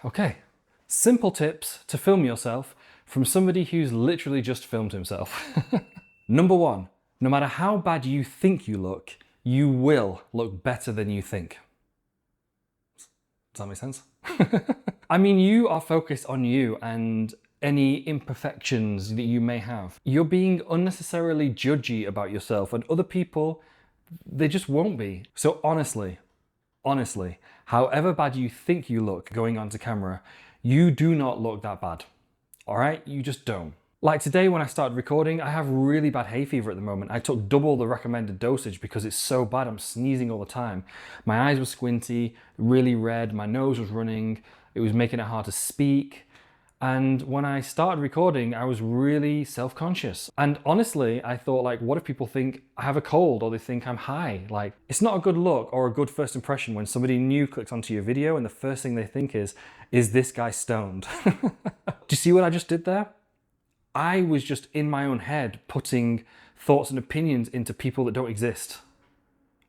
Okay, simple tips to film yourself from somebody who's literally just filmed himself. Number one, no matter how bad you think you look, you will look better than you think. Does that make sense? I mean, you are focused on you and any imperfections that you may have. You're being unnecessarily judgy about yourself, and other people, they just won't be. So honestly, however bad you think you look going onto camera, you do not look that bad. All right? You just don't. Like today when I started recording, I have really bad hay fever at the moment. I took double the recommended dosage because it's so bad. I'm sneezing all the time. My eyes were squinty, really red, my nose was running, it was making it hard to speak. And when I started recording, I was really self-conscious. And honestly, I thought, like, what if people think I have a cold or they think I'm high? Like, it's not a good look or a good first impression when somebody new clicks onto your video and the first thing they think is this guy stoned? Do you see what I just did there? I was just in my own head putting thoughts and opinions into people that don't exist.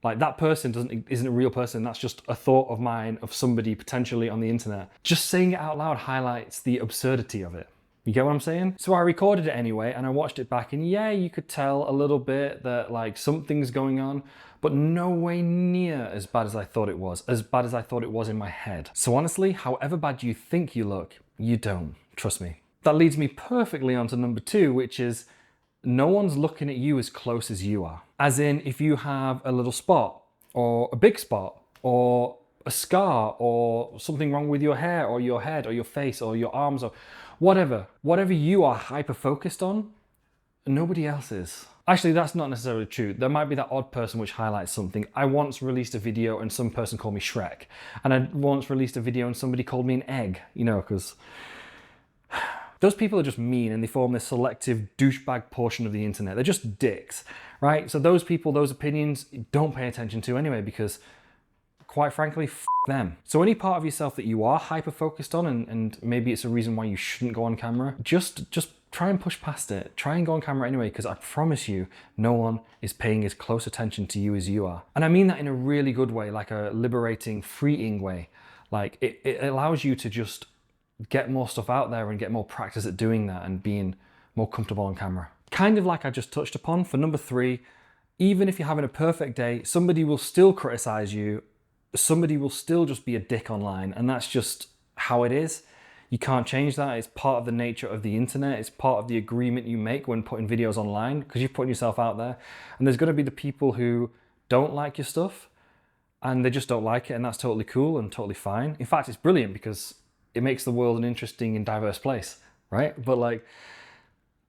Like, that person isn't a real person. That's just a thought of mine of somebody potentially on the internet. Just saying it out loud highlights the absurdity of it. You get what I'm saying? So I recorded it anyway and I watched it back, and yeah, you could tell a little bit that like something's going on, but no way near as bad as I thought it was, as bad as I thought it was in my head. So honestly, however bad you think you look, you don't. Trust me. That leads me perfectly on to number two, which is no one's looking at you as close as you are. As in, if you have a little spot or a big spot or a scar or something wrong with your hair or your head or your face or your arms or whatever you are hyper focused on, nobody else is. Actually, that's not necessarily true. There might be that odd person which highlights something. I once released a video and some person called me Shrek. And I once released a video and somebody called me an egg, you know, because those people are just mean and they form this selective douchebag portion of the internet. They're just dicks, right? So those people, those opinions, don't pay attention to anyway, because quite frankly, f them. So any part of yourself that you are hyper-focused on, and maybe it's a reason why you shouldn't go on camera, just try and push past it. Try and go on camera anyway, because I promise you, no one is paying as close attention to you as you are. And I mean that in a really good way, like a liberating, freeing way. Like it allows you to just get more stuff out there and get more practice at doing that and being more comfortable on camera. Kind of like I just touched upon for number three, even if you're having a perfect day, somebody will still criticize you. Somebody will still just be a dick online, and that's just how it is. You can't change that. It's part of the nature of the internet. It's part of the agreement you make when putting videos online, because you're putting yourself out there. And there's going to be the people who don't like your stuff and they just don't like it, and that's totally cool and totally fine. In fact, it's brilliant because it makes the world an interesting and diverse place, right? But like,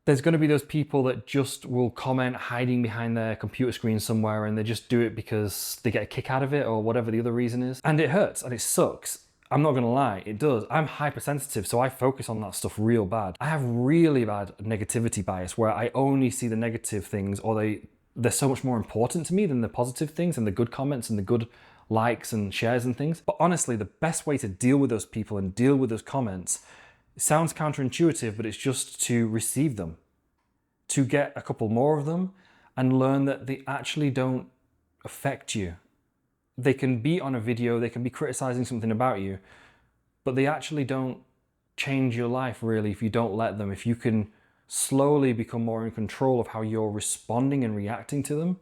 there's going to be those people that just will comment hiding behind their computer screen somewhere, and they just do it because they get a kick out of it or whatever the other reason is. And it hurts and it sucks. I'm not going to lie, it does. I'm hypersensitive, so I focus on that stuff real bad. I have really bad negativity bias where I only see the negative things, or they're so much more important to me than the positive things and the good comments and the good likes and shares and things. But honestly, the best way to deal with those people and deal with those comments, it sounds counterintuitive, but it's just to receive them, to get a couple more of them and learn that they actually don't affect you. They can be on a video, they can be criticizing something about you, but they actually don't change your life really if you don't let them. If you can slowly become more in control of how you're responding and reacting to them,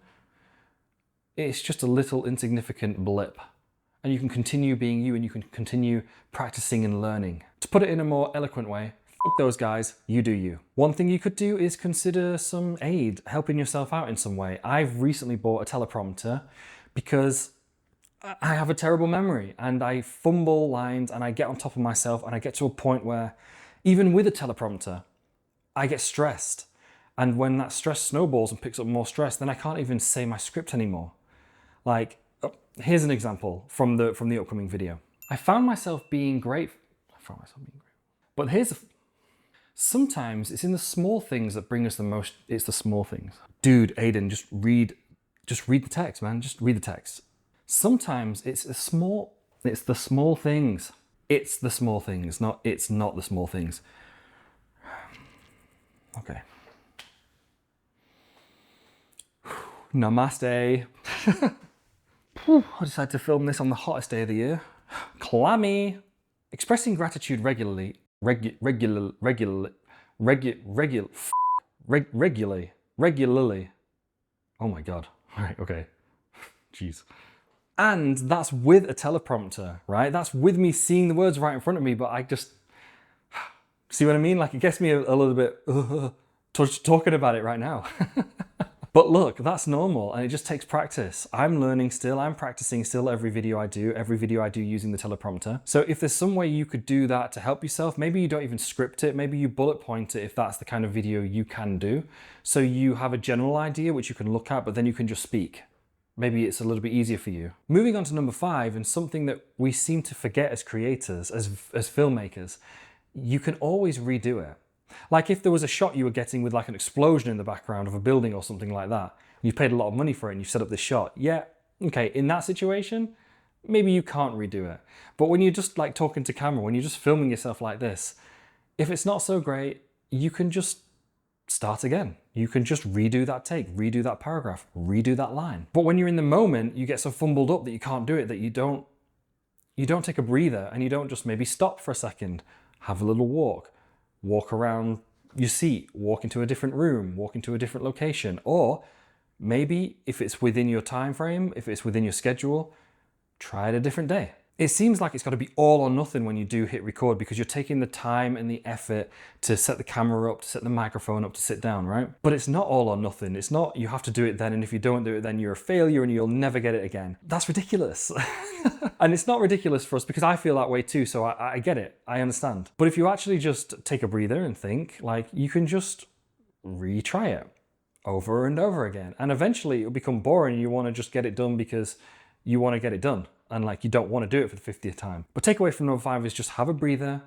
it's just a little insignificant blip. And you can continue being you, and you can continue practicing and learning. To put it in a more eloquent way, f those guys, you do you. One thing you could do is consider some aid, helping yourself out in some way. I've recently bought a teleprompter because I have a terrible memory and I fumble lines and I get on top of myself, and I get to a point where even with a teleprompter, I get stressed. And when that stress snowballs and picks up more stress, then I can't even say my script anymore. Like, here's an example from the upcoming video. I found myself being grateful. But sometimes it's in the small things that bring us the most. It's the small things. Dude, Aiden, just read the text, man. Just read the text. Sometimes it's the small things. It's the small things, it's not the small things. Okay. Namaste. I decided to film this on the hottest day of the year. Clammy. Expressing gratitude regularly. Oh my God. All right, okay. Jeez. And that's with a teleprompter, right? That's with me seeing the words right in front of me, but I just, see what I mean? Like it gets me a little bit talking about it right now. But look, that's normal and it just takes practice. I'm learning still, I'm practicing still every video I do using the teleprompter. So if there's some way you could do that to help yourself, maybe you don't even script it, maybe you bullet point it if that's the kind of video you can do. So you have a general idea which you can look at, but then you can just speak. Maybe it's a little bit easier for you. Moving on to number 5, and something that we seem to forget as creators, as filmmakers, you can always redo it. Like if there was a shot you were getting with like an explosion in the background of a building or something like that, you've paid a lot of money for it and you've set up this shot. Yeah, okay, in that situation, maybe you can't redo it. But when you're just like talking to camera, when you're just filming yourself like this, if it's not so great, you can just start again. You can just redo that take, redo that paragraph, redo that line. But when you're in the moment, you get so fumbled up that you can't do it, that you don't take a breather and you don't just maybe stop for a second, have a little walk around your seat, walk into a different room, walk into a different location. Or maybe if it's within your time frame, if it's within your schedule, try it a different day. It seems like it's got to be all or nothing when you do hit record because you're taking the time and the effort to set the camera up, to set the microphone up, to sit down, right? But it's not all or nothing. It's not you have to do it then, and if you don't do it then you're a failure and you'll never get it again. That's ridiculous. And it's not ridiculous for us because I feel that way too, so I get it. I understand. But if you actually just take a breather and think, like, you can just retry it over and over again. And eventually it'll become boring and you want to just get it done because you want to get it done. And like you don't want to do it for the 50th time. But takeaway from number 5 is just have a breather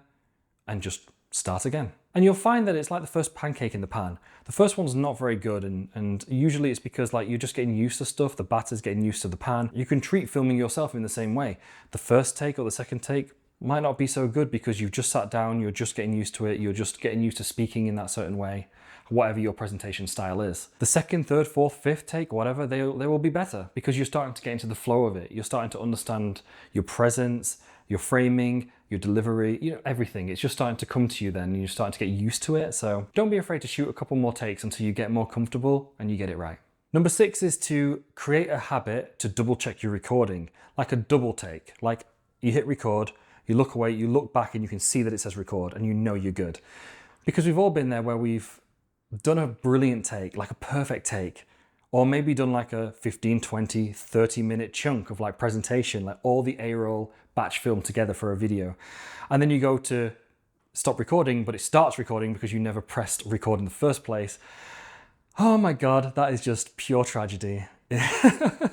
and just start again. And you'll find that it's like the first pancake in the pan. The first one's not very good and usually it's because like you're just getting used to stuff, the batter's getting used to the pan. You can treat filming yourself in the same way. The first take or the second take might not be so good because you've just sat down, you're just getting used to it, you're just getting used to speaking in that certain way, whatever your presentation style is. The second, third, fourth, fifth take, whatever, they will be better because you're starting to get into the flow of it. You're starting to understand your presence, your framing, your delivery, you know, everything. It's just starting to come to you then and you're starting to get used to it. So don't be afraid to shoot a couple more takes until you get more comfortable and you get it right. Number 6 is to create a habit to double check your recording, like a double take. Like you hit record, you look away, you look back and you can see that it says record and you know you're good. Because we've all been there where we've done a brilliant take, like a perfect take, or maybe done like a 15, 20, 30 minute chunk of like presentation, like all the A-roll batch film together for a video. And then you go to stop recording, but it starts recording because you never pressed record in the first place. Oh my God, that is just pure tragedy. It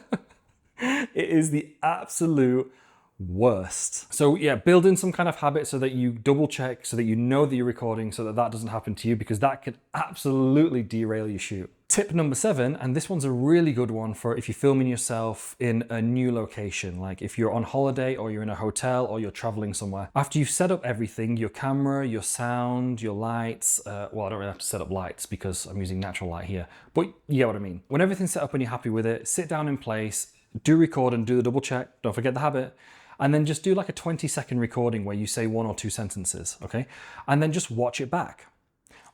is the absolute worst. So yeah, build in some kind of habit so that you double check, so that you know that you're recording, so that that doesn't happen to you, because that could absolutely derail your shoot. Tip number 7, and this one's a really good one for if you're filming yourself in a new location, like if you're on holiday or you're in a hotel or you're traveling somewhere. After you've set up everything, your camera, your sound, your lights, well, I don't really have to set up lights because I'm using natural light here, but you get what I mean. When everything's set up and you're happy with it, sit down in place, do record and do the double check, don't forget the habit. And then just do like a 20-second recording where you say 1 or 2 sentences, okay? And then just watch it back.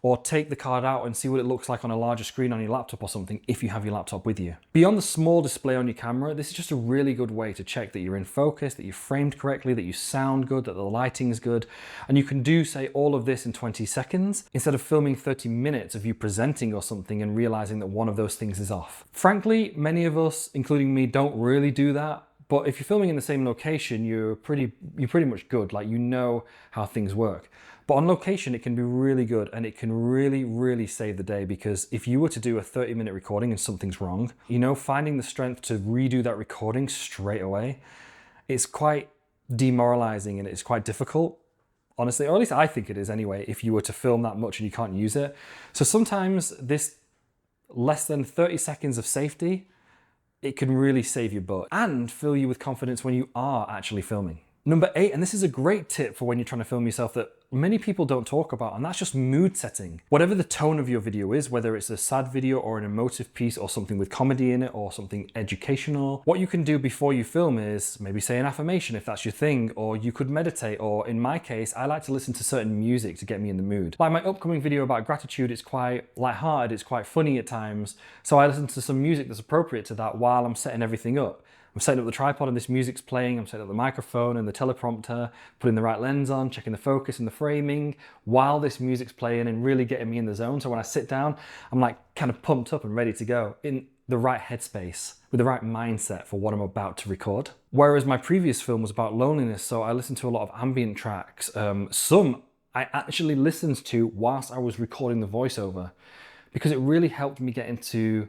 Or take the card out and see what it looks like on a larger screen on your laptop or something if you have your laptop with you. Beyond the small display on your camera, this is just a really good way to check that you're in focus, that you're framed correctly, that you sound good, that the lighting's good. And you can do, say, all of this in 20 seconds instead of filming 30 minutes of you presenting or something and realizing that one of those things is off. Frankly, many of us, including me, don't really do that. But if you're filming in the same location, you're pretty much good. Like, you know how things work. But on location, it can be really good and it can really, really save the day, because if you were to do a 30-minute recording and something's wrong, you know, finding the strength to redo that recording straight away, it's quite demoralizing and it's quite difficult, honestly, or at least I think it is anyway, if you were to film that much and you can't use it. So sometimes this less than 30 seconds of safety, it can really save your butt and fill you with confidence when you are actually filming. Number 8, and this is a great tip for when you're trying to film yourself that many people don't talk about, and that's just mood setting. Whatever the tone of your video is, whether it's a sad video or an emotive piece or something with comedy in it or something educational, what you can do before you film is maybe say an affirmation if that's your thing, or you could meditate, or in my case, I like to listen to certain music to get me in the mood. Like my upcoming video about gratitude, it's quite lighthearted, it's quite funny at times, so I listen to some music that's appropriate to that while I'm setting everything up. I'm setting up the tripod and this music's playing, I'm setting up the microphone and the teleprompter, putting the right lens on, checking the focus and the framing while this music's playing and really getting me in the zone. So when I sit down, I'm like kind of pumped up and ready to go in the right headspace with the right mindset for what I'm about to record. Whereas my previous film was about loneliness, so I listened to a lot of ambient tracks. Some I actually listened to whilst I was recording the voiceover because it really helped me get to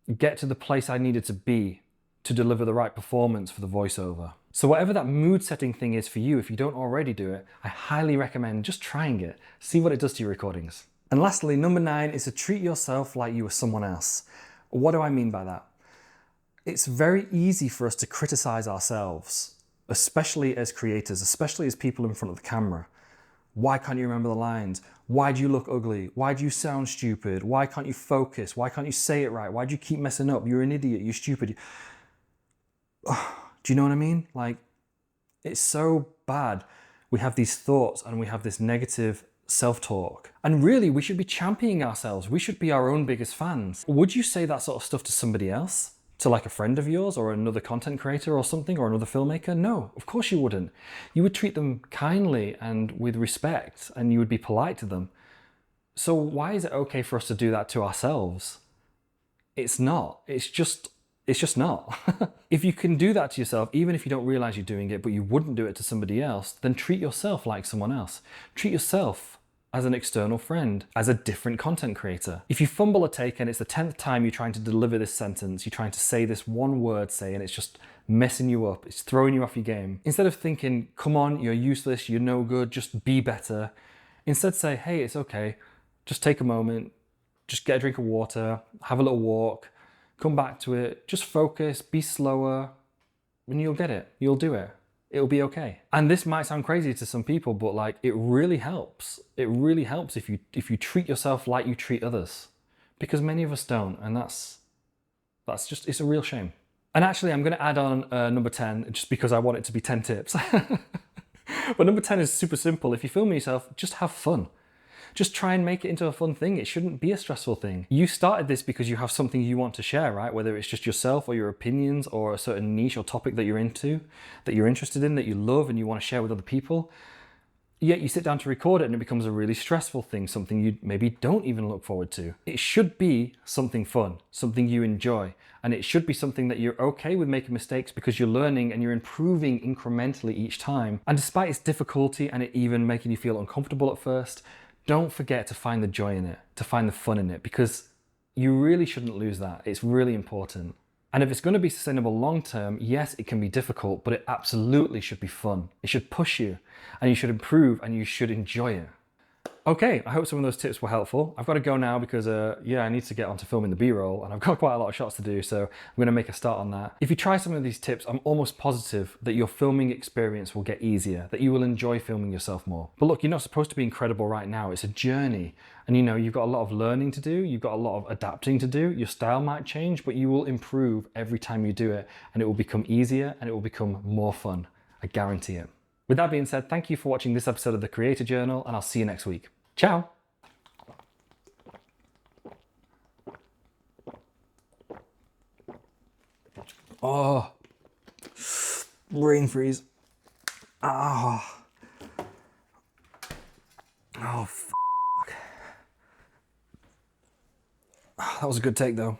the place I needed to be to deliver the right performance for the voiceover. So whatever that mood setting thing is for you, if you don't already do it, I highly recommend just trying it. See what it does to your recordings. And lastly, number 9 is to treat yourself like you were someone else. What do I mean by that? It's very easy for us to criticize ourselves, especially as creators, especially as people in front of the camera. Why can't you remember the lines? Why do you look ugly? Why do you sound stupid? Why can't you focus? Why can't you say it right? Why do you keep messing up? You're an idiot, you're stupid. Do you know what I mean? Like, it's so bad. We have these thoughts and we have this negative self-talk. And really, we should be championing ourselves. We should be our own biggest fans. Would you say that sort of stuff to somebody else? To like a friend of yours or another content creator or something or another filmmaker? No, of course you wouldn't. You would treat them kindly and with respect and you would be polite to them. So why is it okay for us to do that to ourselves? It's not. It's just not. If you can do that to yourself, even if you don't realize you're doing it, but you wouldn't do it to somebody else, then treat yourself like someone else. Treat yourself as an external friend, as a different content creator. If you fumble a take and it's the 10th time you're trying to deliver this sentence, you're trying to say this one word, and it's just messing you up, it's throwing you off your game. Instead of thinking, come on, you're useless, you're no good, just be better. Instead say, hey, it's okay. Just take a moment, just get a drink of water, have a little walk, come back to it, just focus, be slower, and you'll get it. You'll do it. It'll be okay. And this might sound crazy to some people, but like it really helps. It really helps if you treat yourself like you treat others, because many of us don't, and that's just, it's a real shame. And actually, I'm going to add on number 10 just because I want it to be 10 tips. But number 10 is super simple. If you film yourself, just have fun. Just try and make it into a fun thing. It shouldn't be a stressful thing. You started this because you have something you want to share, right? Whether it's just yourself or your opinions or a certain niche or topic that you're into, that you're interested in, that you love and you want to share with other people. Yet you sit down to record it and it becomes a really stressful thing, something you maybe don't even look forward to. It should be something fun, something you enjoy. And it should be something that you're okay with making mistakes because you're learning and you're improving incrementally each time. And despite its difficulty and it even making you feel uncomfortable at first, don't forget to find the joy in it, to find the fun in it, because you really shouldn't lose that. It's really important. And if it's going to be sustainable long term, yes, it can be difficult, but it absolutely should be fun. It should push you and you should improve and you should enjoy it. Okay, I hope some of those tips were helpful. I've got to go now because, I need to get onto filming the B-roll and I've got quite a lot of shots to do, so I'm going to make a start on that. If you try some of these tips, I'm almost positive that your filming experience will get easier, that you will enjoy filming yourself more. But look, you're not supposed to be incredible right now. It's a journey. And you've got a lot of learning to do. You've got a lot of adapting to do. Your style might change, but you will improve every time you do it and it will become easier and it will become more fun. I guarantee it. With that being said, thank you for watching this episode of The Creator Journal and I'll see you next week. Ciao! Oh, brain freeze. Oh, fuck. Oh, that was a good take though.